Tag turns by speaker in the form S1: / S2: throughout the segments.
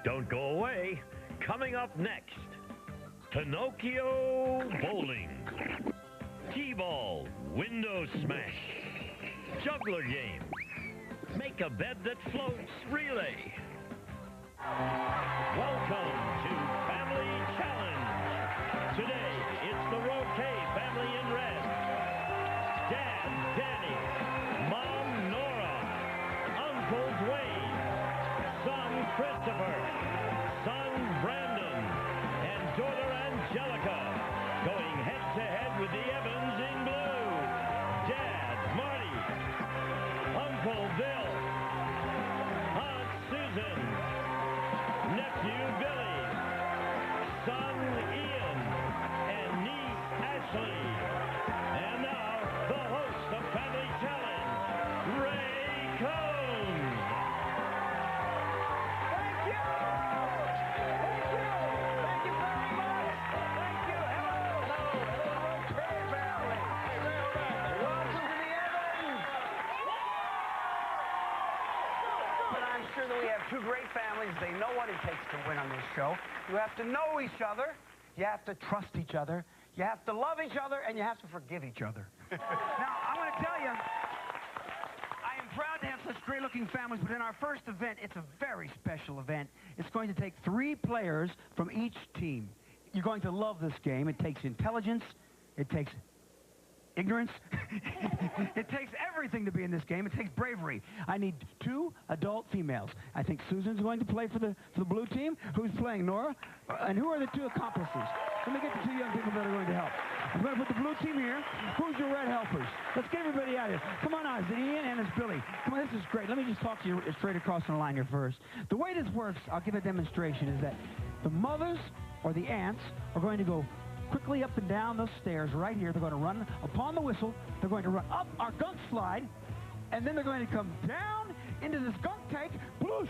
S1: Don't go away. Coming up next, Pinocchio bowling, T-ball, window smash, juggler game, make a bed that floats relay. Welcome to Family Challenge. Today, it's the Roque family in red. Dad, Danny, Mom, Nora, Uncle Dwayne, son, Christopher, son, Brandon, and daughter, Angelica, going head-to-head with the Evanss in blue. Dad, Marty, Uncle Bill, Aunt Susan, nephew Billy, son Ian, and niece Ashley. And now, the host of Family Challenge, Ray Combs.
S2: Thank you! Thank you! Thank you very much! Thank you! Hello! Roque family! Welcome to the Evanss! But I'm sure that we have two great families. They know what it takes to win on this show. You have to know each other. You have to trust each other. You have to love each other, and you have to forgive each other. Now, I'm going to tell you, I am proud to have such great-looking families, but in our first event, it's a very special event. It's going to take 3 players from each team. You're going to love this game. It takes intelligence. It takes ignorance. It takes everything to be in this game. It takes bravery. I need 2 adult females. I think Susan's going to play for the blue team. Who's playing, Nora? And who are the 2 accomplices? Let me get the 2 young people that are going to help. I'm going to put the blue team here. Who's your red helpers? Let's get everybody out here. Come on out. It's Ian and it's Billy. Come on, this is great. Let me just talk to you straight across the line here first. The way this works, I'll give a demonstration, is that the mothers or the aunts are going to go quickly up and down those stairs right here. They're going to run upon the whistle. They're going to run up our gunk slide, and then they're going to come down into this gunk tank, bloosh.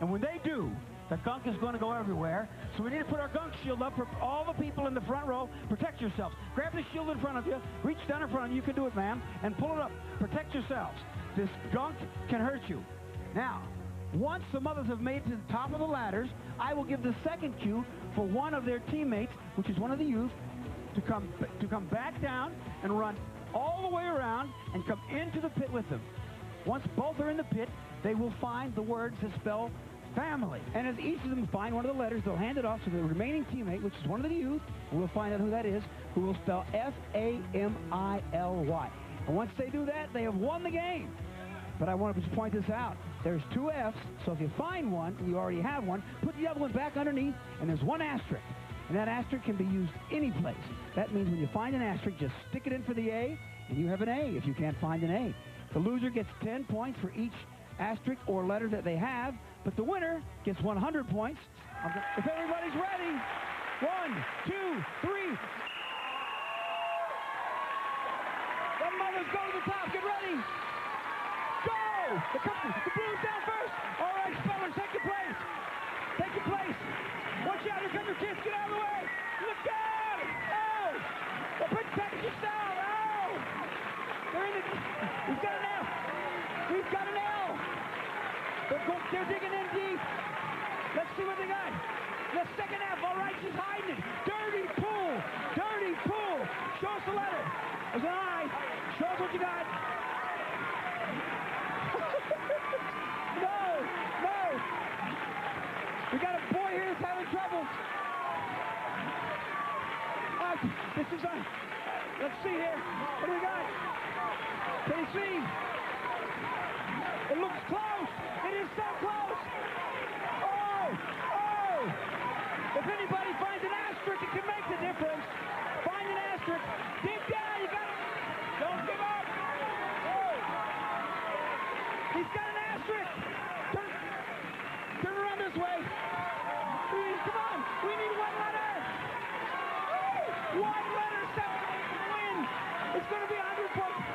S2: And when they do, the gunk is going to go everywhere. So we need to put our gunk shield up for all the people in the front row. Protect yourselves. Grab the shield in front of you. Reach down in front of you. You can do it, ma'am. And pull it up. Protect yourselves. This gunk can hurt you. Now, once the mothers have made it to the top of the ladders, I will give the second cue for one of their teammates, which is one of the youth, to come back down and run all the way around and come into the pit with them. Once both are in the pit, they will find the words that spell family. And as each of them find one of the letters, they'll hand it off to the remaining teammate, which is one of the youth, and we'll find out who that is, who will spell F-A-M-I-L-Y. And once they do that, they have won the game. But I want to just point this out. There's 2 F's, so if you find one, and you already have one, put the other one back underneath, and there's 1 asterisk. And that asterisk can be used any place. That means when you find an asterisk, just stick it in for the A, and you have an A if you can't find an A. The loser gets 10 points for each asterisk or letter that they have, but the winner gets 100 points. If everybody's ready, 1, 2, 3. The mothers go to the top. Get ready. Go! The blue's down first. All right, spellers, take your place. Take your place. Watch out, here come your kids. Get out of the way. Look out! Oh! Protect yourself. Oh! They're in it. We've got an F. We've got an L. They're digging in deep. Let's see what they got. The second F. All right, she's hiding it. Dirty pool. Dirty pool. Show us the letter. There's an I. Show us what you got. No. We got a boy here that's having trouble. This is let's see here. What do we got? Can you see? It looks close. It is so close. Oh! If anybody finds an asterisk, it can make the difference. Find an asterisk. Dig down. You got it. Don't give up. Oh! He's got an asterisk. Turn around this way. Come on. We need 1 letter. 1 letter. 7 win. It's going to be 100 points.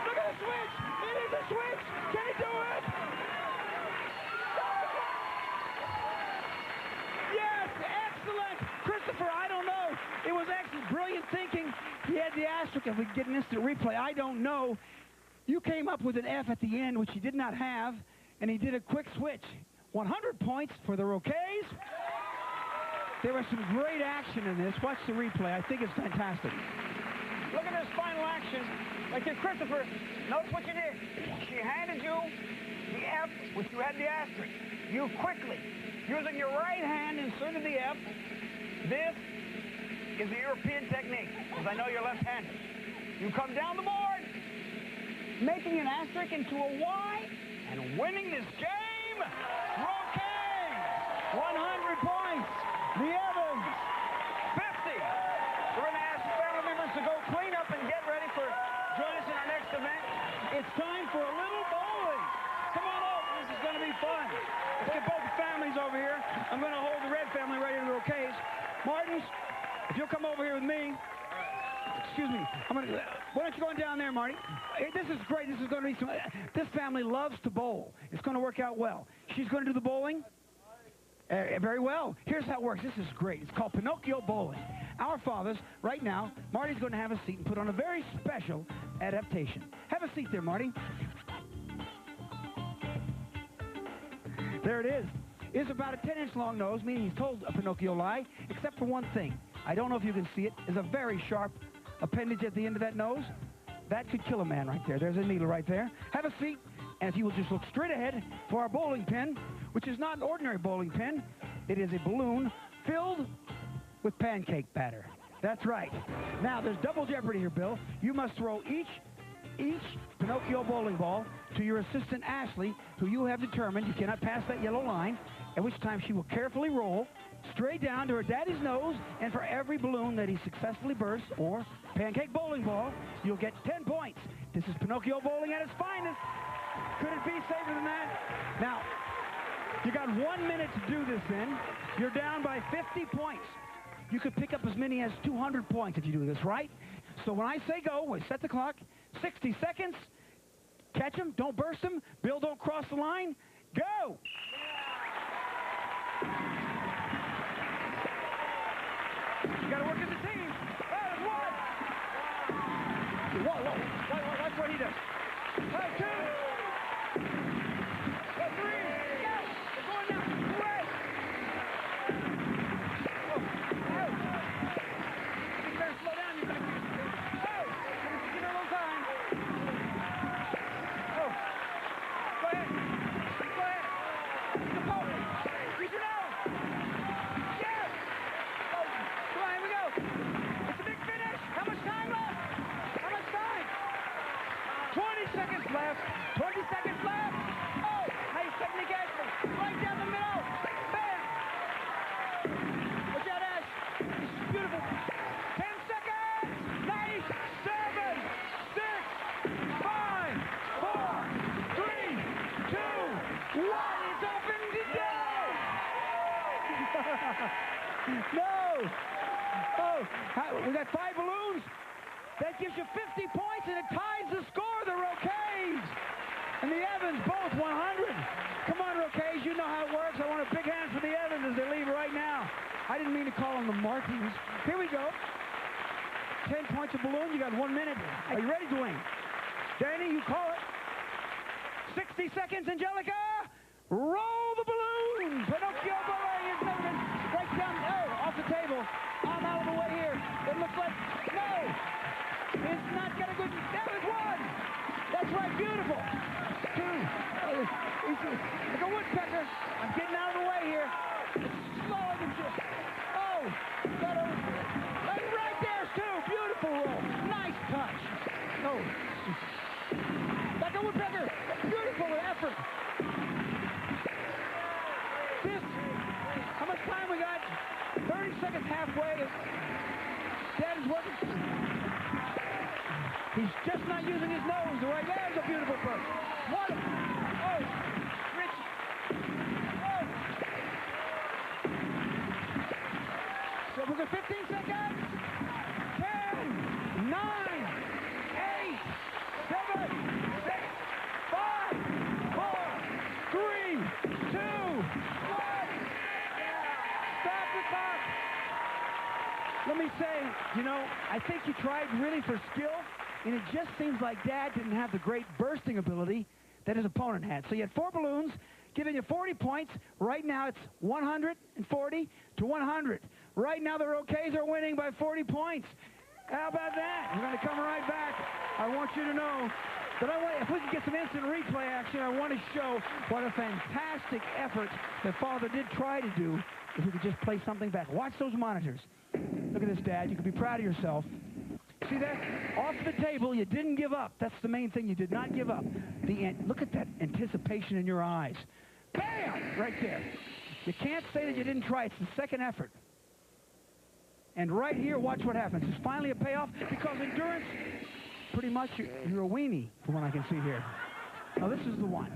S2: Look at the switch. It is a switch. Can he do it? Yes. Excellent. Christopher, I don't know. It was actually brilliant thinking. He had the asterisk. If we get an instant replay, I don't know. You came up with an F at the end, which you did not have.
S3: and he did a quick switch. 100 points for the Roques. There was some great action in this. Watch the replay. I think it's fantastic.
S2: Look at this final action. Like here, Christopher, notice what you did. She handed you the F, which you had the asterisk. You quickly, using your right hand, inserted the F. This is the European technique, because I know you're left-handed. You come down the board, making an asterisk into a Y, and winning this game. Roque, 100 points. The Evanss, 50. We're going to ask family members to go clean up and get ready for join us in our next event.
S3: It's time for a little bowling. Come on over. This is going to be fun. Let's get both families over here. I'm going to hold the red family right in the Roques. Martins, if you'll come over here with me. Excuse me. Why don't you go on down there, Marty? Hey, this is great. This is going to be some. This family loves to bowl. It's going to work out well. She's going to do the bowling. Very well. Here's how it works. This is great. It's called Pinocchio bowling. Our fathers, right now, Marty's going to have a seat and put on a very special adaptation. Have a seat there, Marty. There it is. It's about a 10-inch long nose, meaning he's told a Pinocchio lie, except for one thing. I don't know if you can see it. There's a very sharp appendage at the end of that nose. That could kill a man right there. There's a needle right there. Have a seat, and if you will just look straight ahead for our bowling pin, which is not an ordinary bowling pin. It is a balloon filled with pancake batter. That's right. Now, there's double jeopardy here, Bill. You must throw each Pinocchio bowling ball to your assistant, Ashley, who you have determined you cannot pass that yellow line, at which time she will carefully roll straight down to her daddy's nose, and for every balloon that he successfully bursts, or pancake bowling ball, you'll get 10 points. This is Pinocchio bowling at its finest. Could it be safer than that? Now, you got 1 minute to do this then. You're down by 50 points. You could pick up as many as 200 points if you do this, right? So when I say go, we set the clock, 60 seconds. Catch them, don't burst them. Bill, don't cross the line. Go! You got to work as a team. That is one. Whoa. Watch what he does. 2. 3. No! Oh, we got 5 balloons. That gives you 50 points, and it ties the score, the Roques. And the Evanss both 100. Come on, Roques, you know how it works. I want a big hand for the Evanss as they leave right now. I didn't mean to call them the Martins. Here we go. 10 points a balloon. You got 1 minute. Are you ready, Dwayne? Danny, you call it. 60 seconds, Angelica. Roll the balloon. Pinocchio balloon is moving right down. Oh, off the table. I'm out of the way here. It looks like, no. It's not got a good, there is 1. That's right, beautiful. 2. Like a woodpecker. I'm getting out of the way here. It's slower than just. Oh, got a, right there's 2. Beautiful roll. Nice touch. No. Like a woodpecker. Beautiful effort. How much time we got? 30 seconds halfway. Dad is working. He's just not using his nose the right. There's a beautiful burst. What? Oh, Rich. Oh. So we've got 15 seconds. 10, 9, 8, 7, 6, 5, 4, 3, 2, 1. Let me say, you know, I think he tried really for skill, and it just seems like Dad didn't have the great bursting ability that his opponent had. So you had 4 balloons, giving you 40 points. Right now it's 140 to 100. Right now the Roques are winning by 40 points. How about that? We're going to come right back. I want you to know that if we can get some instant replay action, I want to show what a fantastic effort that Father did try to do if we could just play something back. Watch those monitors. Look at this, Dad. You can be proud of yourself. See that? Off the table, you didn't give up. That's the main thing. You did not give up. Look at that anticipation in your eyes. Bam! Right there. You can't say that you didn't try. It's the second effort. And right here, watch what happens. It's finally a payoff because endurance, pretty much, you're a weenie, from what I can see here. Now, this is the one.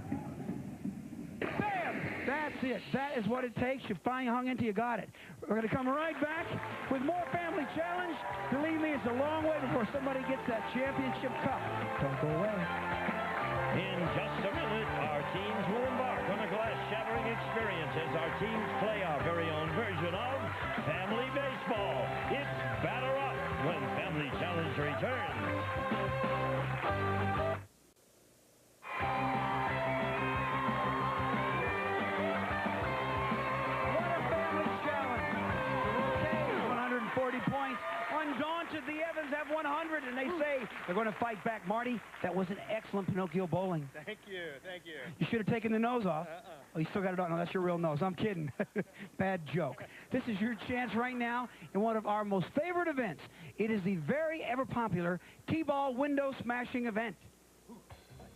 S3: Bam! That's it. That is what it takes. You finally hung into, you got it. We're going to come right back with more Family Challenge. Believe me, it's a long way before somebody gets that championship cup. Don't go away.
S1: In just a minute, our teams will embark on a glass-shattering experience as our teams play our very own version of Family Baseball. It's Batter Up when Family Challenge returns.
S3: Undaunted, the Evanss have 100, and they say they're going to fight back. Marty, that was an excellent Pinocchio bowling.
S4: Thank you, thank you.
S3: You should have taken the nose off. Oh, you still got it on. No, that's your real nose. I'm kidding. Bad joke. This is your chance right now in one of our most favorite events. It is the very ever-popular T-ball window smashing event.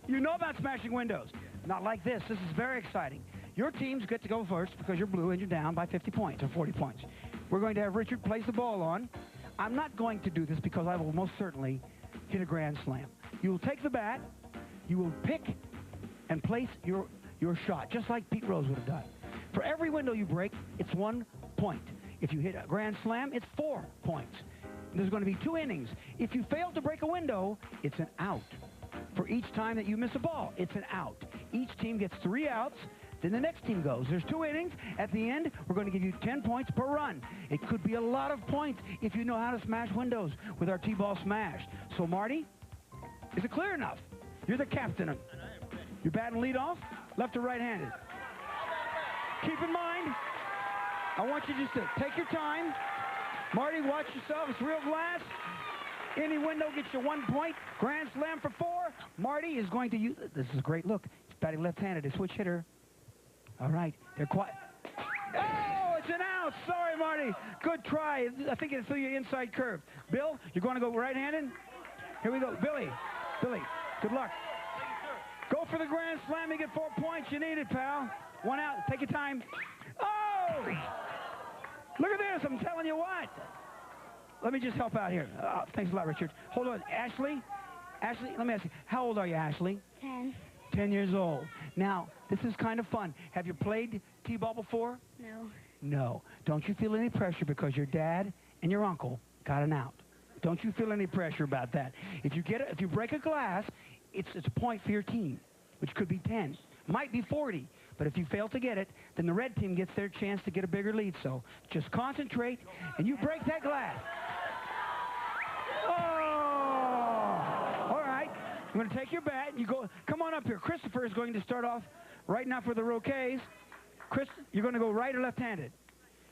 S3: You know about smashing windows. Not like this. This is very exciting. Your teams get to go first because you're blue and you're down by 50 points or 40 points. We're going to have Richard place the ball on. I'm not going to do this because I will most certainly hit a grand slam. You will take the bat, you will pick and place your shot, just like Pete Rose would have done. For every window you break, it's 1 point. If you hit a grand slam, it's 4 points. And there's going to be 2 innings. If you fail to break a window, it's an out. For each time that you miss a ball, it's an out. Each team gets 3 outs. Then the next team goes. There's 2 innings. At the end, we're going to give you 10 points per run. It could be a lot of points if you know how to smash windows with our T-ball smash. So, Marty, is it clear enough? You're the captain. You're batting lead off, left or right-handed. Keep in mind, I want you just to take your time. Marty, watch yourself. It's real glass. Any window gets you 1 point. Grand slam for 4. Marty is going to use... This is a great look. He's batting left-handed. A switch hitter. All right, they're quiet. Oh, it's an out. Sorry, Marty. Good try. I think it's through your inside curve. Bill, you're going to go right-handed? Here we go. Billy, good luck. Go for the grand slam. You get 4 points. You need it, pal. 1 out. Take your time. Oh! Look at this. I'm telling you what. Let me just help out here. Thanks a lot, Richard. Hold on. Ashley, let me ask you. How old are you, Ashley?
S5: 10.
S3: 10 years old. Now, this is kind of fun. Have you played T-ball before?
S5: No.
S3: No. Don't you feel any pressure because your dad and your uncle got an out? Don't you feel any pressure about that? If you break a glass, it's a point for your team, which could be 10. Might be 40. But if you fail to get it, then the red team gets their chance to get a bigger lead. So just concentrate, and you break that glass. I'm going to take your bat, and you go, come on up here. Christopher is going to start off right now for the Roques. Chris, you're going to go right or left-handed?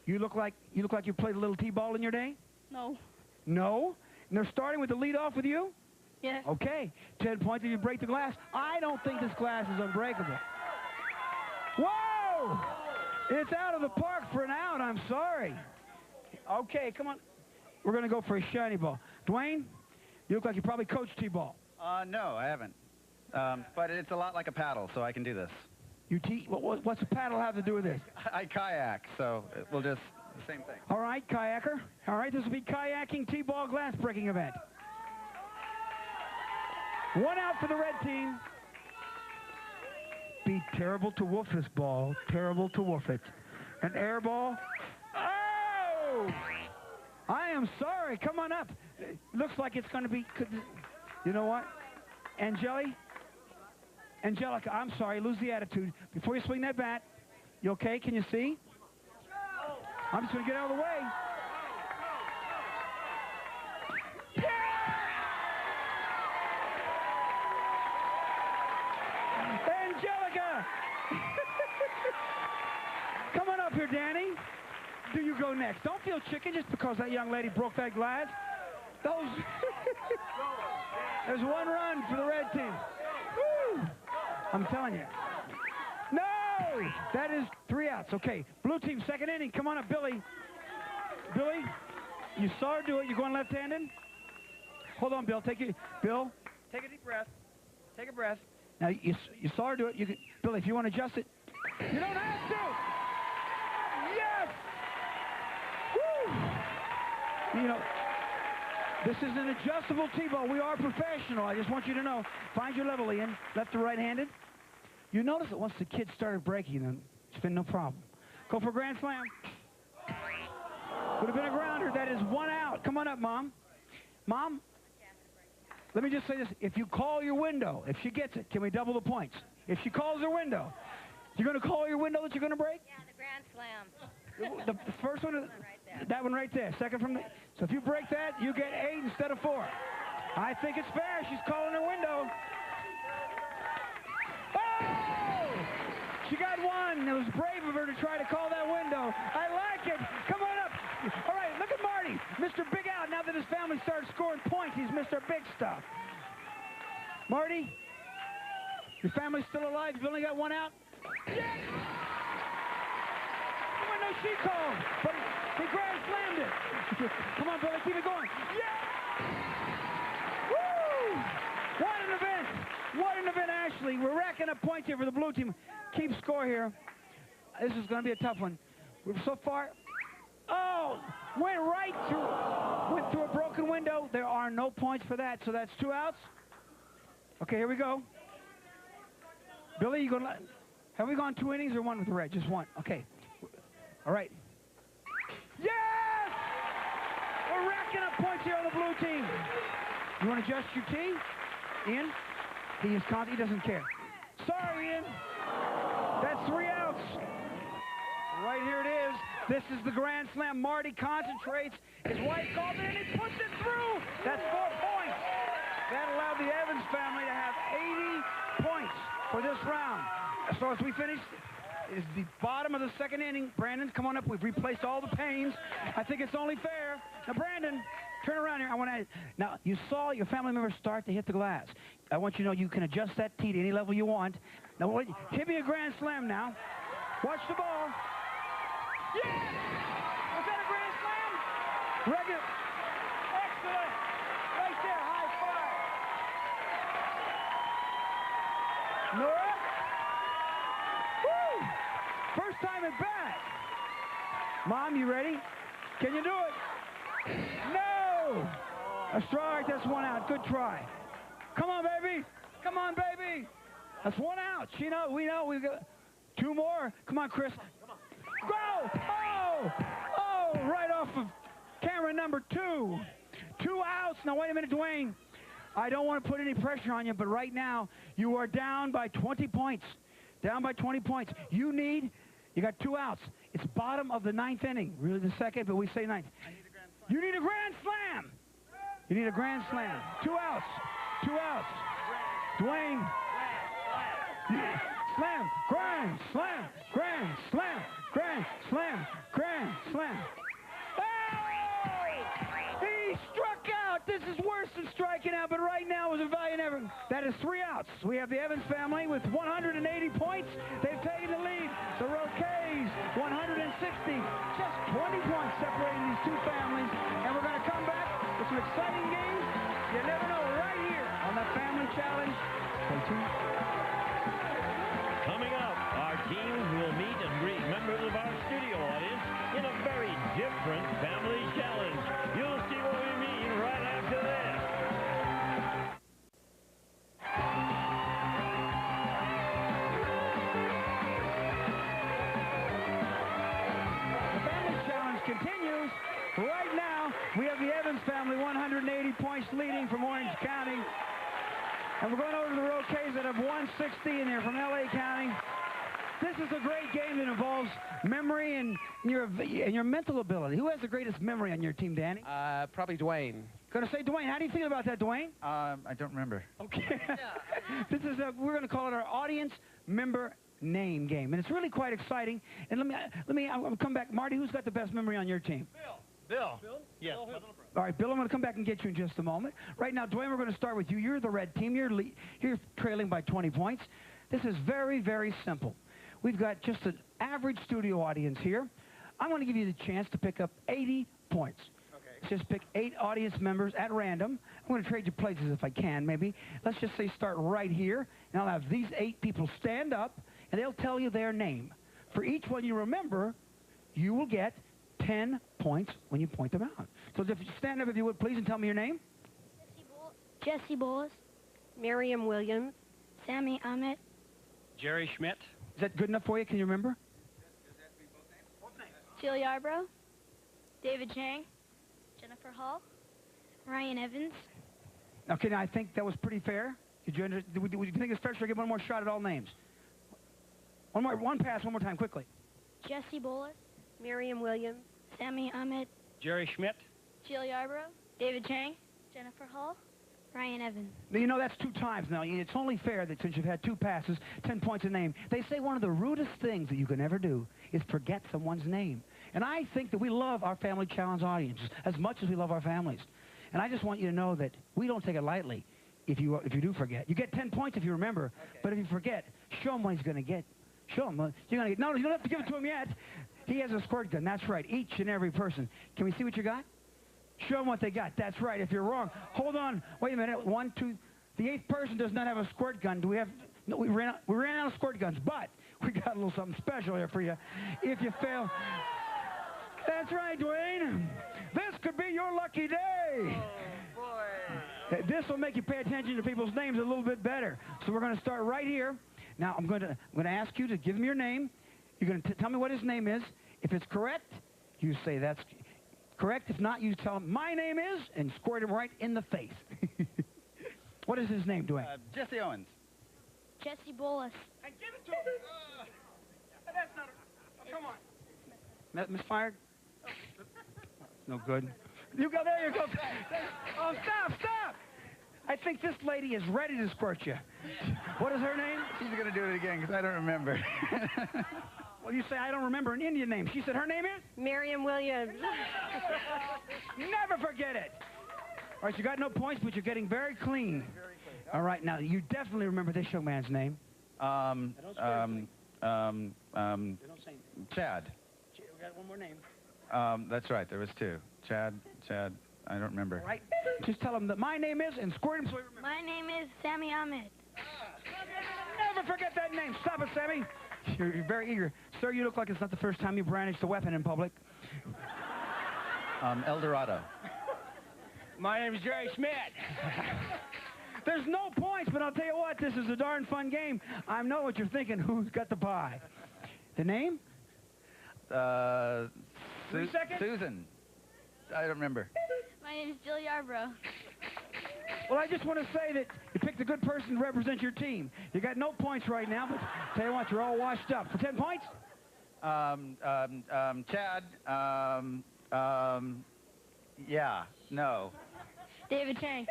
S3: You look like you played a little T-ball in your day?
S5: No.
S3: No? And they're starting with the lead off with you?
S5: Yes.
S3: Okay. 10 points if you break the glass. I don't think this glass is unbreakable. Whoa! It's out of the park for an out. I'm sorry. Okay, come on. We're going to go for a shiny ball. Dwayne, you look like you probably coached T-ball.
S4: No, I haven't. But it's a lot like a paddle, so I can do this.
S3: What's a paddle have to do with this?
S4: I kayak, so we'll just, the same thing.
S3: All right, kayaker. All right, this will be kayaking T-ball glass breaking event. 1 out for the red team. Be terrible to wolf this ball. Terrible to wolf it. An air ball. Oh! I am sorry. Come on up. It looks like it's going to be... You know what? Angelica, I'm sorry, lose the attitude. Before you swing that bat, you okay? Can you see? I'm just going to get out of the way. Yeah! Zilka! Come on up here, Danny. Do you go next? Don't feel chicken just because that young lady broke that glass. Those... There's one run for the red team. Woo! I'm telling you. No! That is 3 outs. Okay, blue team, second inning. Come on up, Billy. Billy, you saw her do it. You're going left-handed? Hold on, Bill. Take a deep breath. Take a breath. Now, you saw her do it. Billy, if you want to adjust it, you don't have to. Yes! Woo! You know, this is an adjustable T-ball. We are professional. I just want you to know. Find your level, Ian. Left to right-handed. You notice that once the kids started breaking, then it's been no problem. Go for a grand slam. Would have been a grounder. That is 1 out. Come on up, Mom. Mom, let me just say this. If you call your window, if she gets it, can we double the points? If she calls her window, you're going to call your window that you're going to break?
S5: Yeah, the grand slam.
S3: The first one,
S5: Right there.
S3: that one right there. Second from the... So if you break that, you get 8 instead of 4. I think it's fair. She's calling her window. Oh! She got 1. It was brave of her to try to call that window. I like it. Come on up. All right, look at Marty. Mr. Big Out. Now that his family started scoring points, he's Mr. Big Stuff. Marty, your family's still alive. You've only got 1 out. Yes! No, she called, but he grand slammed it. Come on, Billy, keep it going. Yeah! Woo! What an event! What an event, Ashley. We're racking up points here for the blue team. Keep score here. This is going to be a tough one. We're so far. Oh! Went through a broken window. There are no points for that, so that's 2 outs. Okay, here we go. Billy, you going to... Have we gone 2 innings or 1 with the red? Just 1. Okay. All right. Yes! We're racking up points here on the blue team. You want to adjust your tee? Ian? He is confident. He doesn't care. Sorry, Ian. That's 3 outs. Right here it is. This is the grand slam. Marty concentrates. His wife called it, and he puts it through. That's 4 points. That allowed the Evanss family to have 80 points for this round. So as we finish... is the bottom of the second inning. Brandon, come on up. We've replaced all the panes. I think it's only fair. Now, Brandon, turn around here. I want to... Now, you saw your family members start to hit the glass. I want you to know you can adjust that tee to any level you want. Now, hit me a grand slam now. Watch the ball. Yeah! Was that a grand slam? Regular. Excellent. Right there. High five. Nora? First time at bat. Mom, you ready? Can you do it? No! A strike, that's 1 out. Good try. Come on, baby. Come on, baby. That's 1 out. We know. We've got 2 more. Come on, Chris. Go! Oh! Oh, right off of camera number 2. 2 outs. Now, wait a minute, Dwayne. I don't want to put any pressure on you, but right now, you are down by 20 points. Down by 20 points. You got 2 outs. It's bottom of the 9th inning. Really the second, but we say 9th. You need a grand slam. You need a grand slam. 2 outs. 2 outs. Dwayne. Slam. Grand slam. Grand slam. Grand slam. Grand slam. He struck out. This is worse than striking out, but right now is a valiant effort. That is 3 outs. We have the Evanss family with 180 points. They've taken the lead. The Roques, 160. Just 20 points separating these 2 families. And we're going to come back with some exciting games. You never know, right here on the Family Challenge. Stay tuned.
S1: Coming up, our teams will meet and greet members of our studio audience in a very different Family Challenge. You'll see what we mean right after this.
S3: The Family Challenge continues. Right now, we have the Evanss family 180 points leading from Orange County. And we're going over to the Roques that have 160 in there from L.A. County. This is a great game that involves memory and your mental ability. Who has the greatest memory on your team, Danny?
S4: Probably Dwayne.
S3: Going to say, Dwayne, how do you feel about that, Dwayne?
S4: I don't remember.
S3: Okay. This is we're going to call it our audience member name game, and it's really quite exciting. And I'm going to come back. Marty, who's got the best memory on your team?
S5: Bill. Yes.
S3: All right, Bill, I'm going to come back and get you in just a moment. Right now, Dwayne, we're going to start with you. You're the red team. You're trailing by 20 points. This is very, very simple. We've got just an average studio audience here. I'm going to give you the chance to pick up 80 points. Okay. Just pick 8 audience members at random. I'm going to trade you places if I can, maybe. Let's just say start right here, and I'll have these 8 people stand up, and they'll tell you their name. For each one you remember, you will get 10 points when you point them out. So if you stand up, if you would, please, and tell me your name.
S6: Jesse Bullis. Miriam Williams. Sammy Ahmed.
S5: Jerry Schmidt.
S3: Is that good enough for you? Can you remember?
S6: Jill Yarbrough. David Chang. Jennifer Hall. Ryan Evans.
S3: Okay, now I think that was pretty fair. Would you think it's fair? Should I give one more shot at all names? One pass, one more time, quickly.
S6: Jesse Bullis. Miriam Williams. Sammy Ahmed.
S5: Jerry Schmidt.
S6: Jill Yarbrough. David Chang. Jennifer Hall. Ryan Evans.
S3: Now, you know, that's 2 times now. It's only fair that since you've had 2 passes, 10 points a name. They say one of the rudest things that you can ever do is forget someone's name. And I think that we love our Family Challenge audiences as much as we love our families. And I just want you to know that we don't take it lightly if you do forget. You get 10 points if you remember, but if you forget, show him what he's going to get. Show him. You're going to get. No, you don't have to give it to him yet. He has a squirt gun. That's right. Each and every person. Can we see what you got? Show them what they got. That's right. If you're wrong, hold on. Wait a minute. 1, 2. The 8th person does not have a squirt gun. Do we have? No, we ran out of squirt guns, but we got a little something special here for you. If you fail, that's right, Dwayne. This could be your lucky day.
S2: Oh, boy.
S3: This will make you pay attention to people's names a little bit better. So we're going to start right here. Now I'm going to ask you to give him your name. You're going to tell me what his name is. If it's correct, you say that's correct. If not, you tell him my name is and squirt him right in the face. What is his name, Dwayne?
S4: Jesse Owens.
S6: Jesse Bullis.
S3: And give it to him. That's not. Come on. Misfired? No good. You go there. You go. Oh, stop! I think this lady is ready to squirt you. What is her name?
S4: She's going to do it again because I don't remember.
S3: Well, you say, I don't remember an Indian name. She said her name is?
S6: Miriam Williams.
S3: Never forget it. All right, you got no points, but you're getting very clean. All right, now, you definitely remember this young man's name.
S4: Chad.
S3: We got one more name.
S4: That's right. There was 2. Chad. I don't remember.
S3: All right. Just tell him that my name is and squirt him so he remembers.
S6: My name is Sammy Ahmed.
S3: Never forget that name. Stop it, Sammy. You're very eager. Sir, you look like it's not the first time you brandished a weapon in public.
S4: El Dorado.
S5: My name is Jerry Schmidt.
S3: There's no points, but I'll tell you what, this is a darn fun game. I know what you're thinking. Who's got the pie? The name?
S4: 3
S3: seconds?
S4: Susan. I don't remember.
S6: My name is Jill Yarbrough.
S3: Well, I just want to say that you picked a good person to represent your team. You got no points right now, but tell you what, you're all washed up. For 10 points?
S4: Chad. Yeah. No.
S6: David Chang.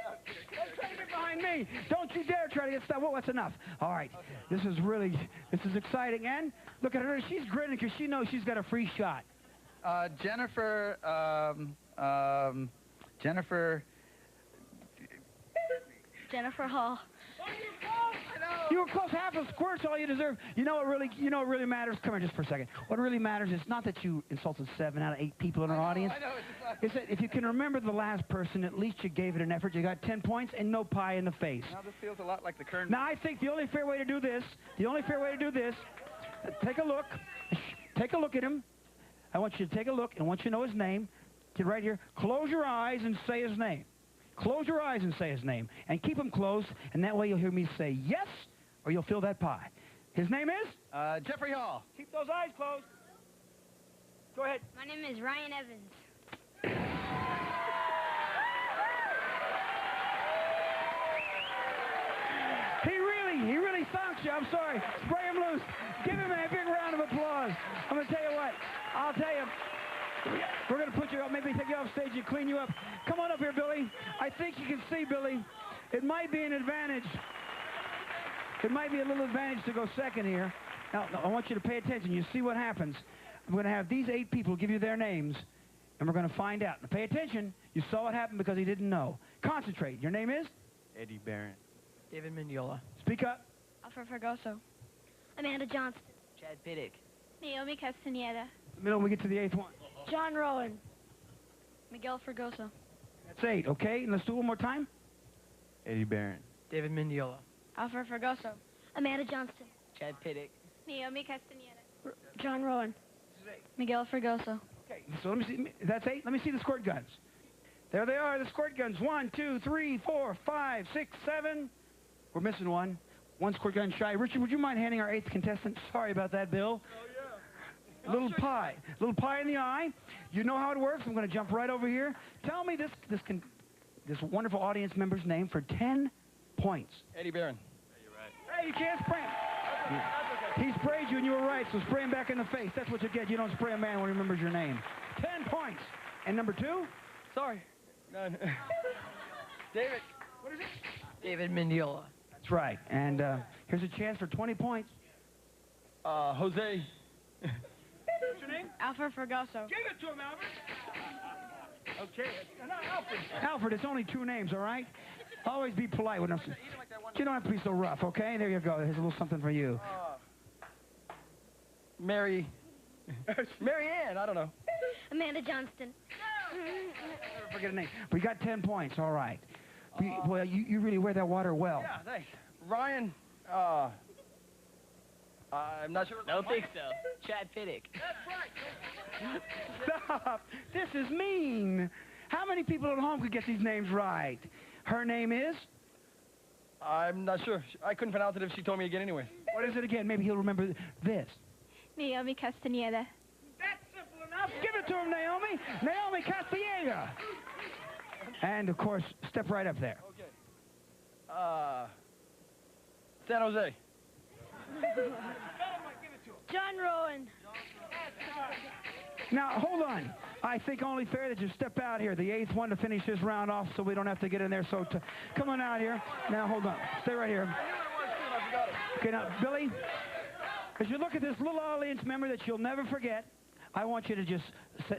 S3: Don't try to get behind me. Don't you dare try to get stuff. Well, that's enough. All right. Okay. This is exciting. And look at her. She's grinning because she knows she's got a free shot.
S4: Jennifer.
S6: Jennifer Hall.
S3: You were close. Half a squirt's all you deserve. You know what really matters? Come here just for a second. What really matters is not that you insulted 7 out of 8 people in our audience.
S4: I know.
S3: It's that if you can remember the last person, at least you gave it an effort. You got 10 points and no pie in the face.
S4: Now this feels a lot like the current.
S3: Now I think the only fair way to do this, take a look. Take a look at him. I want you to take a look and I want you to know his name. Get right here. Close your eyes and say his name. Close your eyes and say his name. And keep them closed, and that way you'll hear me say yes, or you'll feel that pie. His name is?
S4: Jeffrey Hall.
S3: Keep those eyes closed. Go ahead.
S6: My name is Ryan Evans.
S3: He really thunked you. I'm sorry. Spray him loose. Give him a big round of applause. I'm going to tell you what. I'll tell you. We're going to put you up, maybe take you off stage and clean you up. Come on up here, Billy. I think you can see, Billy. It might be an advantage. It might be a little advantage to go second here. Now, I want you to pay attention. You see what happens. I'm going to have these 8 people give you their names, and we're going to find out. Now, pay attention. You saw what happened because he didn't know. Concentrate. Your name is?
S7: Eddie Barron.
S5: David Mendiola.
S3: Speak up.
S6: Alfred Fergoso. Amanda Johnston.
S7: Chad Piddick.
S6: Naomi Castaneda.
S3: Middle, we get to the 8th one.
S6: John Rowan. Miguel Fergoso.
S3: That's 8, okay? And let's do it one more time.
S7: Eddie Barron.
S5: David Mendiola.
S6: Alfred Fergoso. Amanda Johnston.
S7: Chad Piddick.
S6: Naomi Castaneda. John Rowan. Miguel Fergoso.
S3: Okay, so let me see. That's 8. Let me see the squirt guns. There they are, the squirt guns. 1, 2, 3, 4, 5, 6, 7. We're missing one. One squirt gun shy. Richard, would you mind handing our 8th contestant? Sorry about that, Bill. Oh, yeah. Little pie in the eye. You know how it works. I'm going to jump right over here. Tell me this wonderful audience member's name for 10 points.
S5: Eddie Barron.
S3: Hey, you can't spray him. He sprayed you and you were right, so spray him back in the face. That's what you get. You don't spray a man when he remembers your name. 10 points. And number 2?
S5: Sorry. None. David.
S3: What is it?
S5: David Mendiola.
S3: That's right. And here's a chance for 20 points.
S5: Jose.
S3: What's your name?
S6: Alfred Fergoso.
S3: Give it to him, Albert. Okay. No, Alfred. Alfred, it's only 2 names, all right? Always be polite when I'm... You don't have to be so rough, okay? There you go. Here's a little something for you.
S5: Mary Ann, I don't know.
S6: Amanda Johnston.
S3: Never forget a name. We got 10 points, all right. Well, you really wear that water well.
S5: Yeah, thanks. Ryan, I'm not sure.
S7: Don't think so. Chad Piddick.
S3: Stop. This is mean. How many people at home could get these names right? Her name is?
S5: I'm not sure. I couldn't pronounce it if she told me again anyway.
S3: What is it again? Maybe he'll remember this.
S6: Naomi Castaneda.
S3: That's simple enough. Give it to him, Naomi. Naomi Castaneda. And, of course, step right up there.
S5: Okay. San Jose.
S6: John Rowan.
S3: Now, hold on. I think only fair that you step out here, the 8th one, to finish this round off so we don't have to get in there. So come on out here. Now, hold on. Stay right here. Okay, now, Billy, as you look at this little audience member that you'll never forget, I want you to just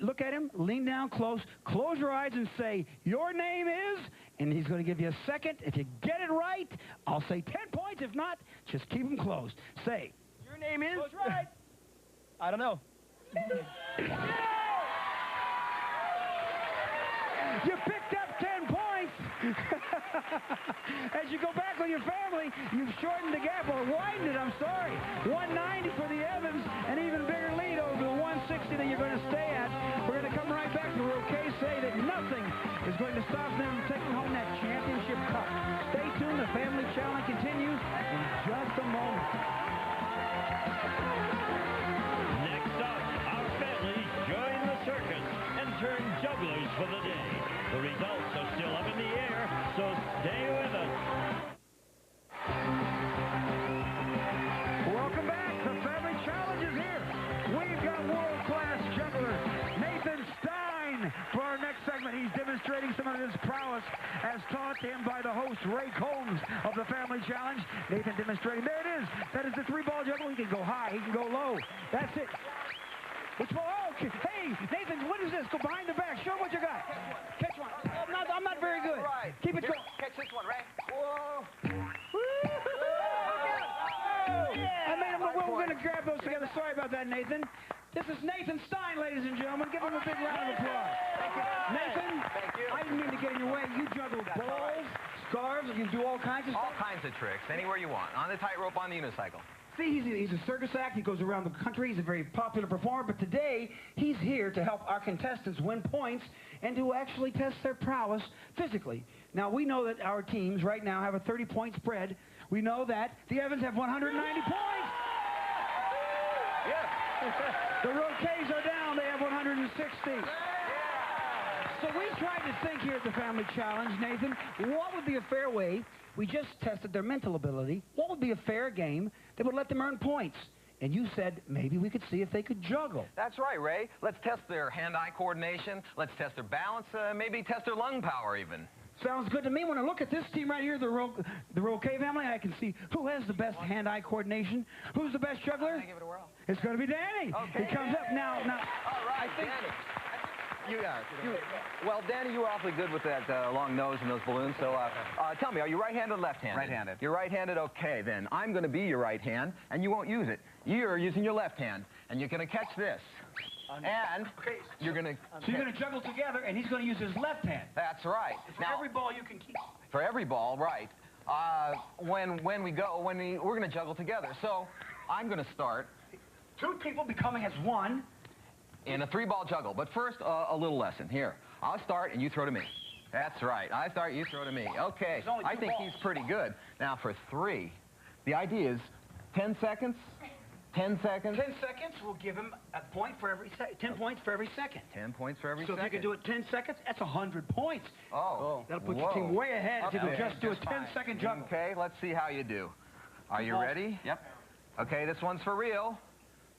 S3: look at him, lean down close, close your eyes and say, your name is, and he's going to give you a second. If you get it right, I'll say 10 points. If not, just keep them closed. Say,
S5: Your name is?
S3: close right.
S5: I don't know.
S3: You picked up 10 points. As you go back with your family, you've shortened the gap, or widened it, I'm sorry. 190 for the Evanss, an even bigger lead over the 160 that you're going to stay at. We're going to come right back to Roque, say that nothing is going to stop them from taking home that championship cup. Stay tuned, the Family Challenge continues in just a moment.
S1: Next up, our families join the circus and turn jugglers for the day. The results are still up in the air, so stay with us.
S3: Welcome back. The Family Challenge is here. We've got world-class juggler Nathan Stein for our next segment. He's demonstrating some of his prowess as taught to him by the host, Ray Combs of the Family Challenge. Nathan demonstrating. There it is. That is the 3-ball juggle. He can go high. He can go low. That's it. Which ball? Oh, hey, Nathan, what is this? Go behind the back. Show him what you got. Catch one. I'm not very good.
S2: Right.
S3: Keep it going.
S2: Catch this one, Ray. Whoa.
S3: I made him. We're going to grab those together. Sorry about that, Nathan. This is Nathan Stein, ladies and gentlemen. Give him a big round of applause.
S2: Thank you.
S3: Nathan,
S2: Thank you.
S3: I didn't mean to get in your way. You juggle balls, scarves, you do all kinds of
S8: All
S3: stuff.
S8: kinds of tricks, anywhere you want. On the tightrope, on the unicycle.
S3: See, he's a circus act. He goes around the country. He's a very popular performer. But today, he's here to help our contestants win points and to actually test their prowess physically. Now, we know that our teams right now have a 30-point spread. We know that the Evanss have 190 points. The Roques are down. They have 160. So we tried to think here at the Family Challenge, Nathan, what would be a fair way? We just tested their mental ability. What would be a fair game that would let them earn points? and you said maybe we could see if they could juggle.
S8: That's right, Ray. Let's test their hand-eye coordination. Let's test their balance. Maybe test their lung power, even.
S3: Sounds good to me. When I look at this team right here, the Roque family, I can see who has the best hand-eye coordination. Who's the best juggler?
S7: Give it a whirl.
S3: It's going to be Danny.
S8: Okay.
S3: He comes up now.
S8: All right, Danny. Well, Danny, you were awfully good with that long nose and those balloons. So tell me, are you right-handed or left-handed?
S4: Right-handed.
S8: You're right-handed? Okay, then. I'm going to be your right hand, and you won't use it. You're using your left hand, and you're going to catch this. And you're going to...
S3: So you're going to juggle together, and he's going to use his left hand.
S8: That's right.
S3: For every ball you can keep.
S8: For every ball, right. When we're going to juggle together. So I'm going to start...
S3: Two people becoming as one.
S8: In a 3-ball juggle. But first, a little lesson. Here, I'll start and you throw to me. That's right. I start, you throw to me. Okay, I think he's pretty good. Now for 3, the idea is 10 seconds, 10 seconds.
S3: 10 seconds will give him a point for every 10 points for every second.
S8: 10 points for every
S3: second. So if you can do it 10 seconds, that's 100 points.
S8: Oh.
S3: That'll put your team way ahead if you can just do a 10-second juggle.
S8: Okay, let's see how you do. Are you ready?
S4: Yep.
S8: Okay, this one's for real.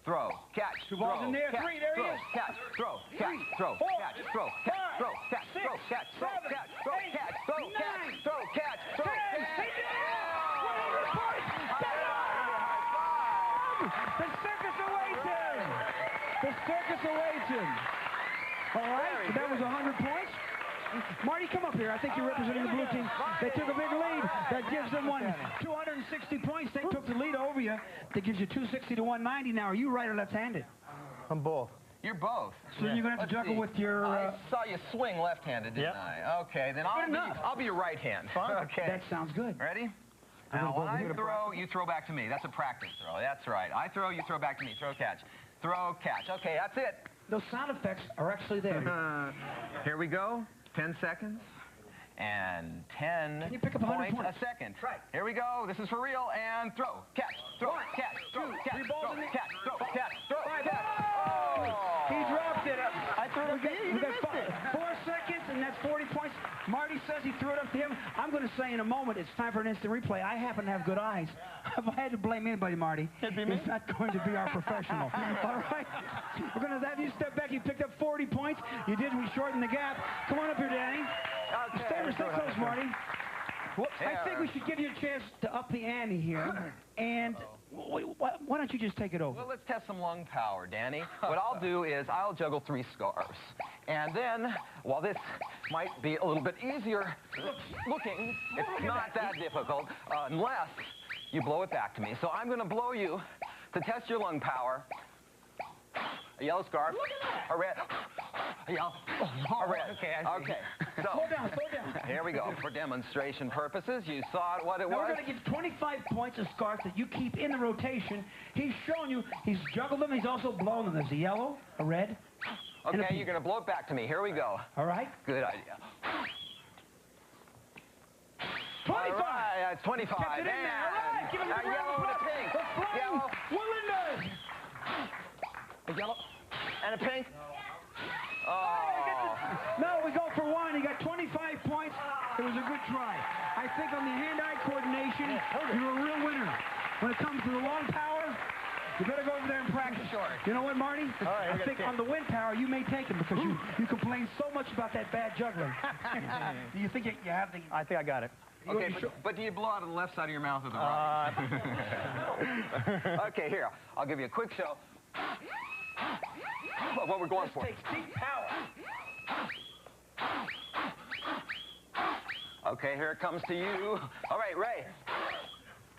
S8: Throw, catch,
S3: 2 balls
S8: throw,
S3: in there,
S8: catch,
S3: 3, there he
S8: throw,
S3: is.
S8: Catch, throw, catch, throw,
S3: 4,
S8: catch, throw, catch, throw, catch,
S3: 6,
S8: throw, catch, throw,
S3: 7,
S8: catch, throw,
S3: 8,
S8: catch, throw,
S3: 9,
S8: catch, throw, catch, throw,
S3: 10,
S8: catch.
S3: The circus awaits him! The circus awaits him! All right, that was 100 points. Marty, come up here. I think you're representing the blue team. They took a big lead. That gives them 260 points. They took the lead over you. That gives you 260 to 190. Now, are you right or left-handed?
S5: I'm both.
S8: You're both.
S3: So you're going to have to juggle with your...
S8: I saw you swing left-handed, didn't I? Okay, then I'll be your right hand. Okay.
S3: That sounds good.
S8: Ready? Now, when I throw, you throw back to me. That's a practice throw. That's right. I throw, you throw back to me. Throw, catch. Throw, catch. Okay, that's it.
S3: Those sound effects are actually there.
S8: Here we go. 10 seconds. And 10
S3: Can you pick up 100
S8: points
S3: points?
S8: a second. Right. Here we go. This is for real. And throw, catch, throw, catch, throw, catch,
S3: 3 balls
S8: throw,
S3: in there.
S8: catch, throw, catch, throw,
S3: 5
S8: catch.
S3: balls.
S8: Oh!
S3: He dropped it.
S5: I threw it up to you.
S3: We got 4 seconds, and that's 40 points. Marty says he threw it up to him. I'm going to say in a moment it's time for an instant replay. I happen to have good eyes. If I had to blame anybody, Marty, it's not going to be our professional. All right? We're going to have you step back. You picked up 40 points. You did. We shortened the gap. Come on up here, Danny.
S8: Okay.
S3: Stay close, Marty. I think we should give you a chance to up the ante here. And why don't you just take it over?
S8: Well, let's test some lung power, Danny. What I'll do is I'll juggle 3 scarves. And then, while this might be a little bit easier looking, it's not that difficult unless you blow it back to me. So I'm going to blow you to test your lung power. A yellow scarf, a red, a yellow, a red. Okay. So,
S3: slow down.
S8: here we go. For demonstration purposes, you saw what it
S3: Now
S8: was.
S3: we're going to give 25 points a scarf that you keep in the rotation. He's shown you, he's juggled them, he's also blown them. There's a yellow, a red, and a
S8: Okay,
S3: pink.
S8: you're going to blow it back to me. Here we go.
S3: All right?
S8: Good idea.
S3: 25!
S8: All right, that's 25.
S3: Kept it in there. All right, give him the
S8: a yellow and a pink.
S3: Let's play.
S8: Yellow,
S3: Willinda.
S8: a yellow, and a pink. Oh.
S3: No, we go for 1. He got 25 points. It was a good try. I think on the hand-eye coordination, you're a real winner. When it comes to the long power, you better go over there and practice. You know what, Marty? I think on the wind power, you may take him because you complain so much about that bad juggling. Do you think you have the...
S5: I think I got it.
S8: Okay, but do you blow out of the left side of your mouth or the right? Okay, here. I'll give you a quick show. What we're going for.
S3: Takes deep power.
S8: Okay, here it comes to you. All right, Ray.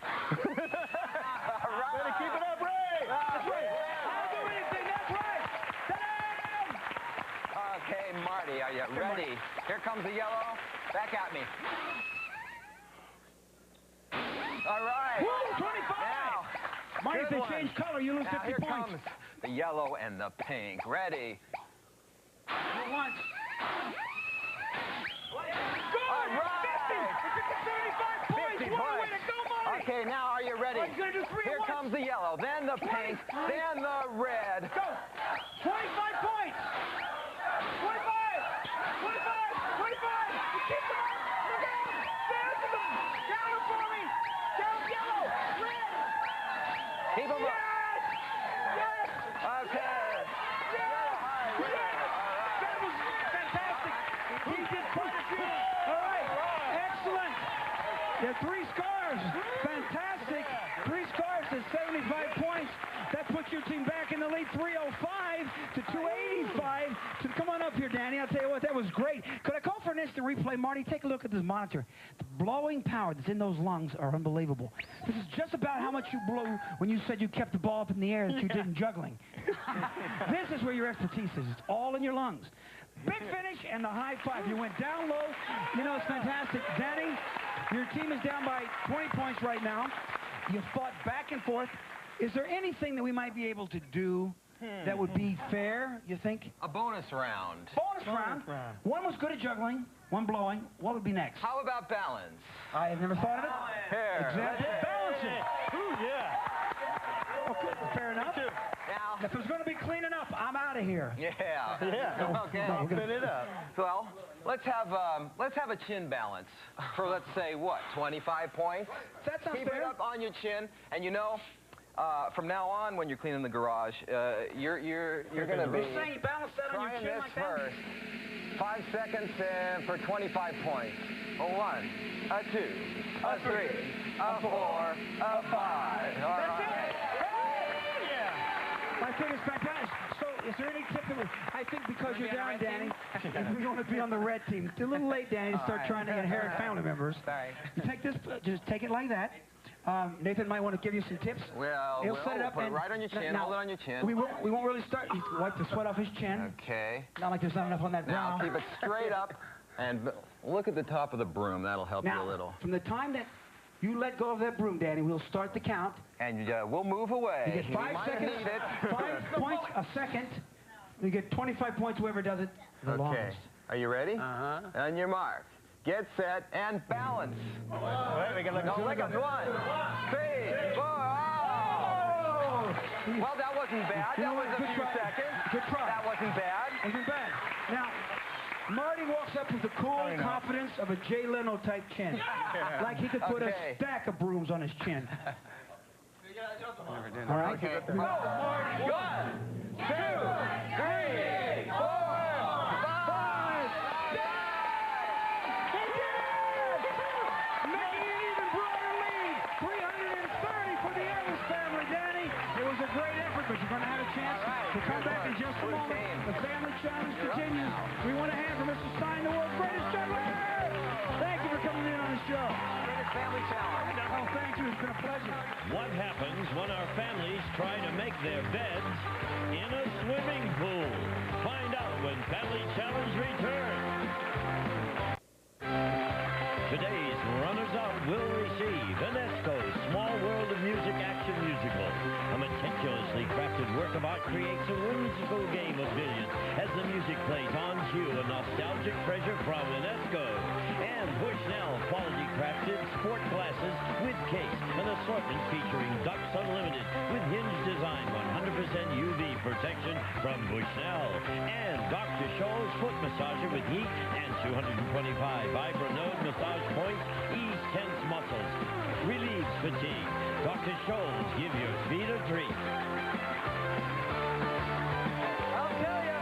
S8: All right.
S5: Better keep it up, Ray.
S3: That's right. I'll do anything. That's right. Ta-da!
S8: Okay, Marty, are you ready? Here comes the yellow. Back at me. All right.
S3: Woo, 25!
S8: Now,
S3: Marty, if
S8: good
S3: they
S8: one.
S3: change color, you lose
S8: Now
S3: 50
S8: here
S3: points.
S8: comes the yellow and the pink. Ready?
S3: At once.
S8: All right.
S3: 50 points.
S8: 50
S3: What a way
S8: points.
S3: to go, Marty.
S8: Okay, now are you ready?
S3: He's going to do 3
S8: Here
S3: at once.
S8: comes the yellow, then the pink, then the red.
S3: Go. 25 points. 25. 25. 25. You keep them up. Look at him. Down to them. Down for me. Down yellow. Red.
S8: Keep them up.
S3: Yes. team back in the lead, 305 to 285. So come on up here, Danny. I'll tell you what, that was great. Could I call for an instant replay? Marty, take a look at this monitor. The blowing power that's in those lungs are unbelievable. This is just about how much you blew when you said you kept the ball up in the air that you did in juggling. This is where your expertise is. It's all in your lungs. Big finish and the high five. You went down low. You know, it's fantastic. Danny, your team is down by 20 points right now. You fought back and forth. Is there anything that we might be able to do that would be fair, you think?
S8: A bonus round.
S3: Bonus round? One was good at juggling, one blowing. What would be next?
S8: How about balance?
S3: I have never thought of it.
S8: Here.
S3: Exactly. Balancing.
S1: Ooh, yeah.
S3: Okay, fair enough.
S8: Now.
S3: If it's going to be clean enough, I'm out of here.
S8: Yeah.
S1: Yeah.
S8: Okay.
S3: No,
S1: Spin it up.
S8: Well, let's have a chin balance for, let's say, what, 25 points?
S3: That sounds
S8: Keep
S3: fair.
S8: it up on your chin, and you know, from now on, when you're cleaning the garage, you're going to be
S3: You're saying you balance that on your
S8: trying
S3: chin
S8: this
S3: like that?
S8: first. 5 seconds for 25 points. A 1, a 2, a 3, a 4, a 5. All right.
S3: I think it's fantastic. So, is there any tip that I think because you're down, Danny, if you want to be on the red team, it's a little late, Danny, to start trying to inherit family members.
S8: Sorry.
S3: You take this, just take it like that. Nathan might want to give you some tips.
S8: Well,
S3: He'll set it up
S8: put
S3: and
S8: it right on your chin.
S3: now,
S8: Hold it on your chin.
S3: We won't really start. You wipe the sweat off his chin.
S8: Okay.
S3: Not like there's not enough on that
S8: Now
S3: brow.
S8: keep it straight up and look at the top of the broom. That'll help you a little.
S3: From the time that you let go of that broom, Danny, we'll start the count.
S8: And we'll move away.
S3: You get 5 seconds,
S8: Need it.
S3: 5 points a second. You get 25 points, whoever does it the
S8: Okay.
S3: longest.
S8: Are you ready? Uh-huh. On your mark. Get set and balance.
S1: Wait, we can look
S8: No, look at 1, 3, 4. Oh! Well, that wasn't bad. That was a few seconds.
S3: Good try.
S8: That wasn't bad.
S3: Wasn't bad. Now, Marty walks up with the cool confidence of a Jay Leno type chin. Like he could put a stack of brooms on his chin. All right?
S8: Okay.
S3: Go, Marty.
S8: 1, 2, 3, 4, 5.
S3: Making an even broader lead. 330 for the Evanss family, Danny. It was a great effort, but you're going to have a chance to come back in just a moment. The family challenge continues. We want to hand for Mr. Stein, the world's greatest juggler. Thank you for coming in on the show.
S8: Greatest family challenge.
S3: Oh, thank you. It's been a pleasure.
S1: What happens when our families try to make their beds in a swimming pool? Find out when Family Challenge returns. Today's runners-up will receive Enesco's Small World of Music Action Musical. A meticulously crafted work of art creates a whimsical game of billiards as the music plays on cue, a nostalgic treasure from Enesco. And Bushnell quality crafted sport glasses with case, an assortment featuring Ducks Unlimited with hinge design, 100% UV protection from Bushnell. And Dr. Scholl's foot massager with heat and 225 vibranode massage points, ease tense muscles, relieves fatigue. Dr. Scholl's, give your feet a treat.
S2: I'll tell you,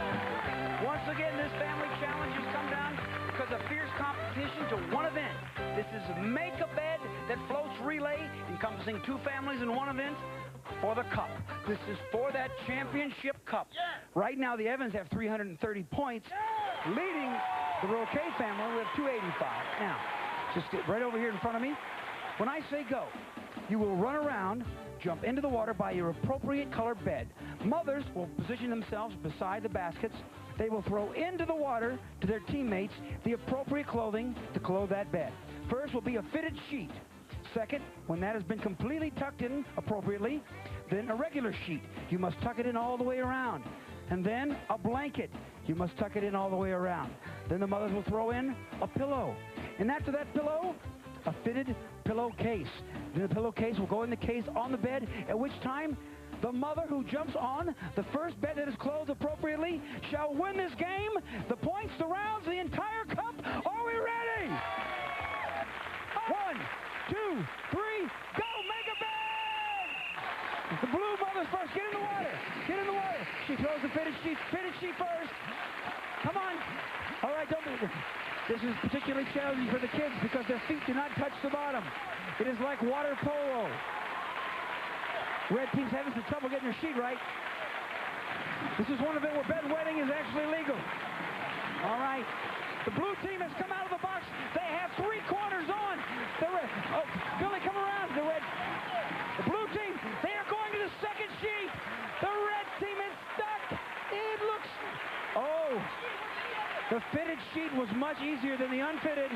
S2: once again, this family challenge has come down because of fierce competition to one event. This is Make a Bed That Floats relay, encompassing 2 families in one event for the cup. This is for that championship cup. Right now, the Evanss have 330 points, leading the Roque family with 285. Now, just get right over here in front of me. When I say go, you will run around, jump into the water by your appropriate colored bed. Mothers will position themselves beside the baskets. They will throw into the water to their teammates the appropriate clothing to clothe that bed. First will be a fitted sheet. Second, when that has been completely tucked in appropriately, then a regular sheet. You must tuck it in all the way around. And then a blanket. You must tuck it in all the way around. Then the mothers will throw in a pillow. And after that pillow, a fitted pillowcase. Then the pillowcase will go in the case on the bed, at which time the mother who jumps on the first bed that is clothed appropriately shall win this game. The points, the rounds, the entire cup. Are we ready? 1, 2, 3, go! Make a bed! The blue mother's first. Get in the water. Get in the water. She throws the fitted sheet first. Come on. All right, don't move. This is particularly challenging for the kids because their feet do not touch the bottom. It is like water polo.
S3: Red team's having some trouble getting their sheet right. This is one of it where bedwetting is actually legal. All right. The blue team has come out of the box. They have 3 corners on. The red. Oh, Billy, come around. The blue team, they are going to the second sheet. The red team is stuck. It looks... Oh, the fitted sheet was much easier than the unfitted.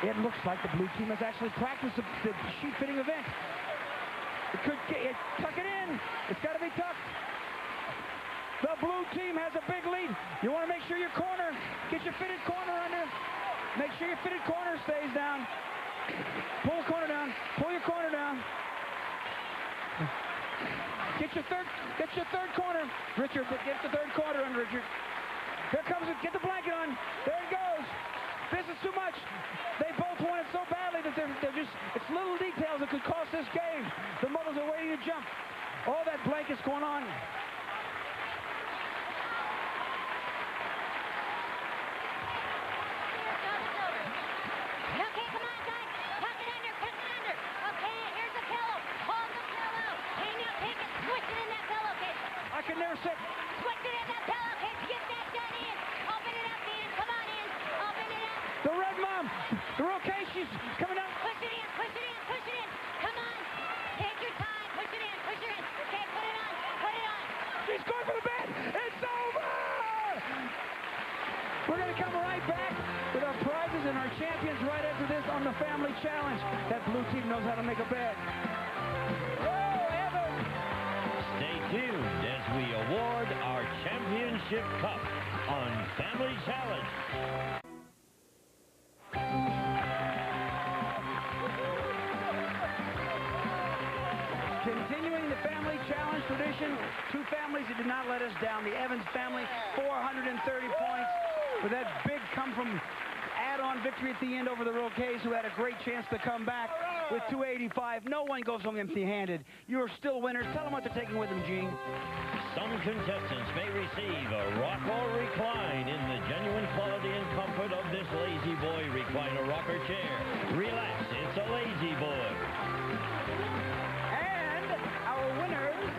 S3: It looks like the blue team has actually practiced the sheet fitting event. Tuck it in. It's got to be tucked. The blue team has a big lead. You want to make sure your corner, get your fitted corner under. Make sure your fitted corner stays down. Pull the corner down. Pull your corner down. Get your third corner. Richard, get the third corner under, Richard. Here comes it. Get the blanket on. There it goes. This is too much. They both want it so badly that they're just, it's little details that could cost this game. The mothers are waiting to jump. All that blanket's going on.
S9: Okay, come on, guys. Tuck it under, tuck it under. Okay, here's the pillow. Hold the pillow. Hey, now take it, switch it in that pillowcase.
S3: I can never say.
S9: Switch it in that pillowcase. Get that done in. Open it up, Ian. Come on, Ian. Open it up.
S3: The red mom, the Roque, she's coming out.
S9: Push it in, push it in, push it in. Come on. Take your time. Push it in, push it in. Okay, put it on, put it on.
S3: She's going for the bed. It's over. We're going to come right back with our prizes and our champions right after this on the Family Challenge. That blue team knows how to make a bed. Oh, Evan.
S1: Stay tuned as we award our championship cup on Family Challenge.
S3: Continuing the Family Challenge tradition, 2 families that did not let us down. The Evanss family, 430 points with that big come-from add-on victory at the end over the Roques, who had a great chance to come back with 285. No one goes home empty-handed. You are still winners. Tell them what they're taking with them, Gene.
S1: Some contestants may receive a rock or recline in the genuine quality and comfort of this Lazy Boy recliner rocker chair. Relax, it's a Lazy Boy.
S3: And our winners.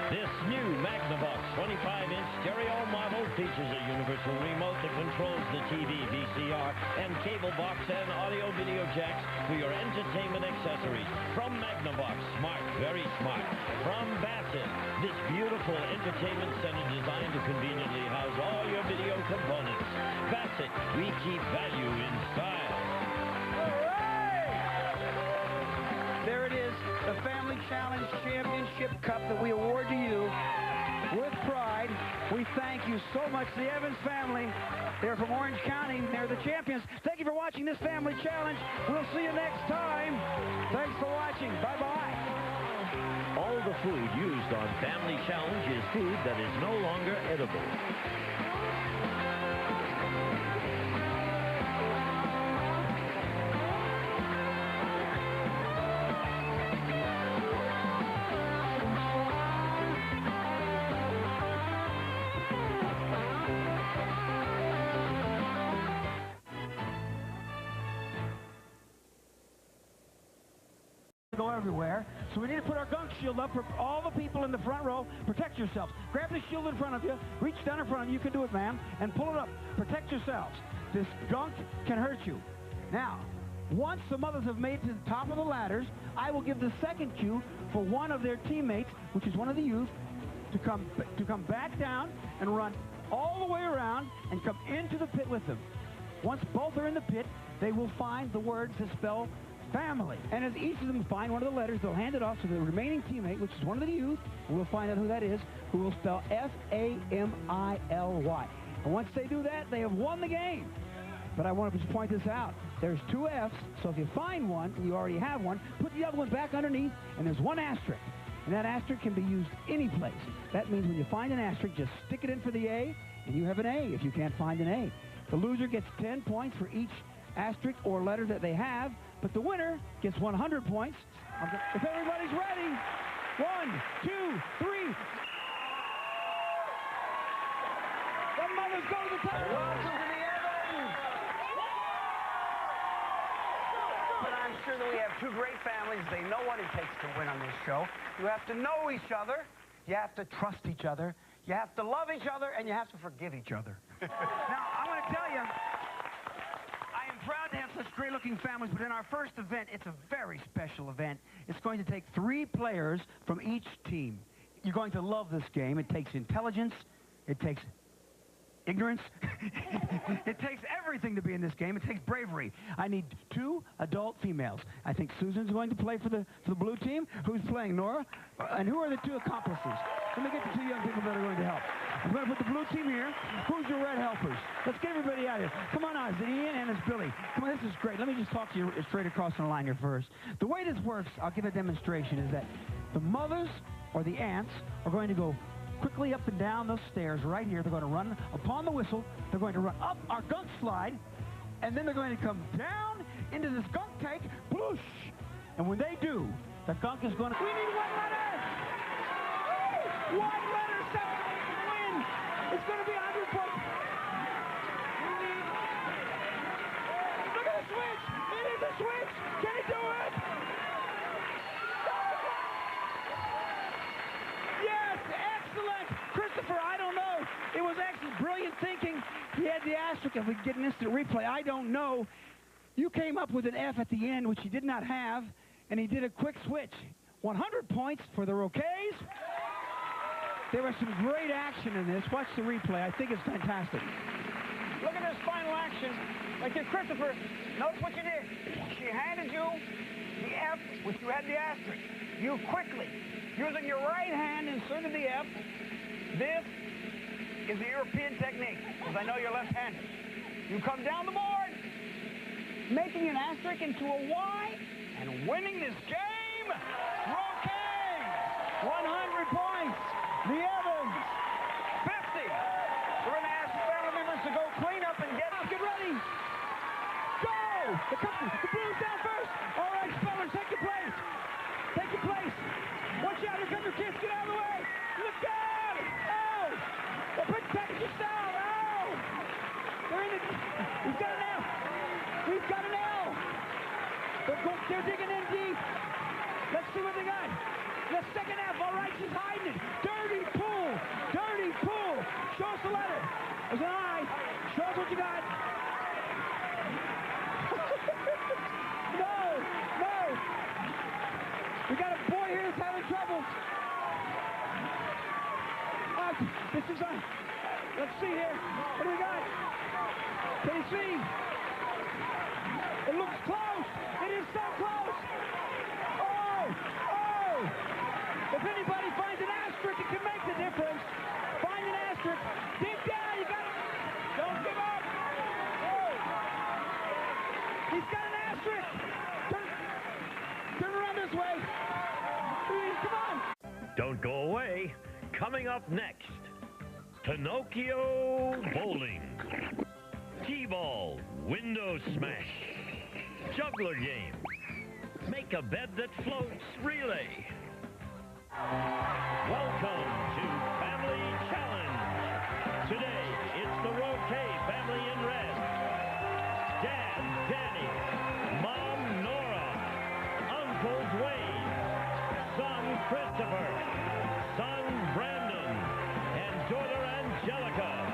S1: This new Magnavox 25-inch stereo model features a universal remote that controls the TV, VCR, and cable box and audio-video jacks for your entertainment accessories. From Magnavox, smart, very smart. From Bassett, this beautiful entertainment center designed to conveniently house all your video components. Bassett, we keep value in style.
S3: There it is, the Family Challenge Championship Cup that we award to you with pride. We thank you so much, the Evanss family. They're from Orange County. They're the champions. Thank you for watching this Family Challenge. We'll see you next time. Thanks for watching. Bye-bye.
S1: All the food used on Family Challenge is food that is no longer edible.
S3: Go everywhere, so we need to put our Gunk shield up for all the people in the front row. Protect yourselves. Grab the shield in front of you, reach down in front of you, you can do it, ma'am, and pull it up. Protect yourselves. This Gunk can hurt you. Now, once the mothers have made it to the top of the ladders, I will give the second cue for one of their teammates, which is one of the youth, to come back down and run all the way around and come into the pit with them. Once both are in the pit, they will find the words that spell family. And as each of them find one of the letters, they'll hand it off to the remaining teammate, which is one of the youth, and we'll find out who that is, who will spell F-A-M-I-L-Y. And once they do that, they have won the game. But I want to just point this out. There's 2 F's, so if you find one, and you already have one, put the other one back underneath, and there's 1 asterisk. And that asterisk can be used any place. That means when you find an asterisk, just stick it in for the A, and you have an A if you can't find an A. The loser gets 10 points for each asterisk or letter that they have, but the winner gets 100 points. If everybody's ready, 1, 2, 3. The mothers go to the top.
S2: Welcome to the Evanss. But I'm I'm sure that we have two great families. They know what it takes to win on this show. You have to know each other. You have to trust each other. You have to love each other, and you have to forgive each other.
S3: Now, I'm going to tell you, I am proud to have such great-looking families, but in our first event, it's a very special event. It's going to take 3 players from each team. You're going to love this game. It takes intelligence. It takes ignorance. It takes everything to be in this game. It takes bravery. I need 2 adult females. I think Susan's going to play for the blue team. Who's playing, Nora? And who are the 2 accomplices? Let me get the 2 young people that are going to help. I'm going to put the blue team here. Who's your red helpers? Let's get everybody out here. Come on out. It's Ian and it's Billy. Come on, this is great. Let me just talk to you straight across the line here first. The way this works, I'll give a demonstration, is that the mothers or the aunts are going to go quickly up and down those stairs right here. They're going to run upon the whistle. They're going to run up our gunk slide, and then they're going to come down into this gunk tank, whoosh. And when they do, the gunk is going to... We need 1 letter! 1 letter, 7 win! It's going to be 100 points. Look at the switch! It is a switch! Can he do it? Yes, excellent! Christopher, I don't know. It was excellent, brilliant thinking. He had the asterisk. If we get an instant replay, I don't know. You came up with an F at the end, which he did not have, and he did a quick switch. 100 points for the Roques. There was some great action in this. Watch the replay. I think it's fantastic.
S2: Look at this final action. Like this, Christopher, notice what you did. She handed you the F, which you had the asterisk. You quickly, using your right hand, inserted the F. This is the European technique, because I know you're left-handed. You come down the board, making an asterisk into a Y, and winning this game. Roque, 100 points. The Evanss, 50. We're going to ask family members to go clean up and get ready. Go! The blues down first. All right, spellers, take your place. Take your place. Watch out, here come your kids. Get out of the way. Look out! Oh! They're putting packages down. Oh! They're in it. We've got an L. We've got an L. They're digging in deep. Let's see what they got. The second F. All right, she's hiding it. Dirty pool. Dirty pool. Show us the letter. There's an I. Show us what you got. No. We got a boy here that's having trouble. This is a... Let's see here. What do we got? Can you see? It looks close. It is so close. Oh! If anybody finds an asterisk, it can make the difference. Find an asterisk. Dig down. You got it. Don't give up. Oh! He's got an asterisk. Turn around this way. Come on.
S1: Don't go away. Coming up next, Pinocchio bowling, T-ball, window smash, juggler game, make a bed that floats relay. Welcome to Family Challenge. Today, it's the Roque family in red. Dad, Danny, Mom, Nora, Uncles Wayne, son, Christopher, son, Brandon, and daughter, Angelica.